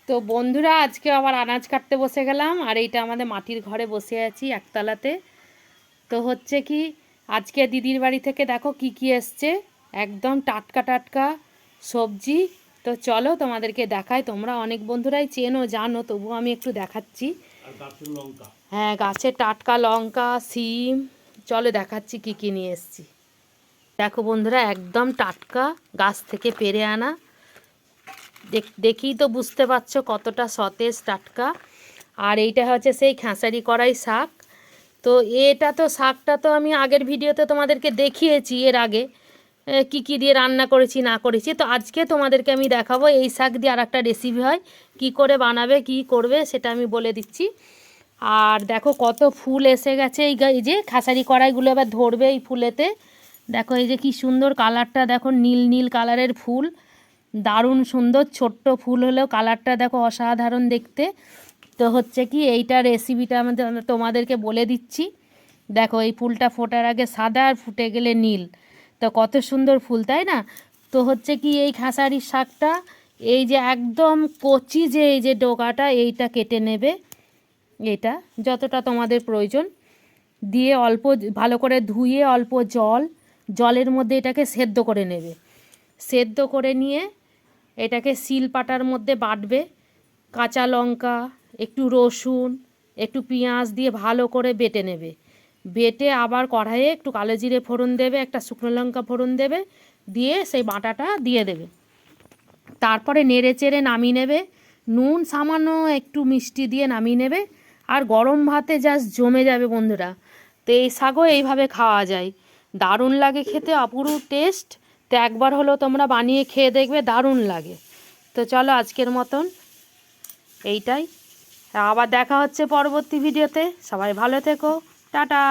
তো বন্ধুরা আজকে আবার আনাজ কাটতে বসে গেলাম। আর এইটা আমাদের মাটির ঘরে বসে আছি একতলাতে। তো হচ্ছে কি, আজকে দিদির বাড়ি থেকে দেখো কি কি এসছে, একদম টাটকা টাটকা সবজি। তো চলো তোমাদেরকে দেখাই, তোমরা অনেক বন্ধুরাই চেনো জানো, তবুও আমি একটু দেখাচ্ছি। হ্যাঁ, গাছের টাটকা লঙ্কা, সিম। চলো দেখাচ্ছি কি কি নিয়ে এসছি। দেখো বন্ধুরা, একদম টাটকা গাছ থেকে পেড়ে আনা। দেখেই তো বুঝতে পারছো কতটা সতেজ টাটকা। আর এইটা হচ্ছে সেই খেসারি কড়াই শাক। তো এটা তো শাকটা তো আমি আগের ভিডিওতে তোমাদেরকে দেখিয়েছি এর আগে কি কি দিয়ে রান্না করেছি না করেছি। তো আজকে তোমাদেরকে আমি দেখাবো এই শাক দিয়ে আর একটা রেসিপি হয়, কি করে বানাবে কি করবে সেটা আমি বলে দিচ্ছি। আর দেখো কত ফুল এসে গেছে, এই যে খেসারি কড়াইগুলো এবার ধরবে এই ফুলেতে। দেখো এই যে কি সুন্দর কালারটা, দেখো নীল নীল কালারের ফুল, দারুণ সুন্দর। ছোট্ট ফুল হলেও কালারটা দেখো অসাধারণ দেখতে। তো হচ্ছে কি, এইটা রেসিপিটা আমাদের তোমাদেরকে বলে দিচ্ছি। দেখো এই ফুলটা ফোটার আগে সাদা আর ফুটে গেলে নীল, তো কত সুন্দর ফুল তাই না। তো হচ্ছে কি, এই খেসারির শাকটা এই যে একদম কচি যে এই যে ডোকাটা এইটা কেটে নেবে, এটা যতটা তোমাদের প্রয়োজন দিয়ে অল্প ভালো করে ধুয়ে অল্প জলের মধ্যে এটাকে সেদ্ধ করে নেবে। সেদ্ধ করে নিয়ে এটাকে শিলপাটার মধ্যে বাটবে। কাঁচা লঙ্কা, একটু রসুন, একটু পেঁয়াজ দিয়ে ভালো করে বেটে নেবে। বেটে আবার কড়াইয়ে একটু কালো জিরে ফোড়ন দেবে, একটা শুকনো লঙ্কা ফোড়ন দেবে, দিয়ে সেই বাটাটা দিয়ে দেবে। তারপরে নেড়ে চেড়ে নামিয়ে নেবে। নুন সামান্য একটু মিষ্টি দিয়ে নামিয়ে নেবে। আর গরম ভাতে জাস্ট জমে যাবে বন্ধুরা। তো এই শাকও এইভাবে খাওয়া যায়, দারুণ লাগে খেতে, অপূর্ব টেস্ট। তো একবার হলো তোমরা বানিয়ে খেয়ে দেখবে, দারুণ লাগে। তো চলো আজকের মতন এইটাই, আবার দেখা হচ্ছে পরবর্তী ভিডিওতে। সবাই ভালো থেকো, টাটা।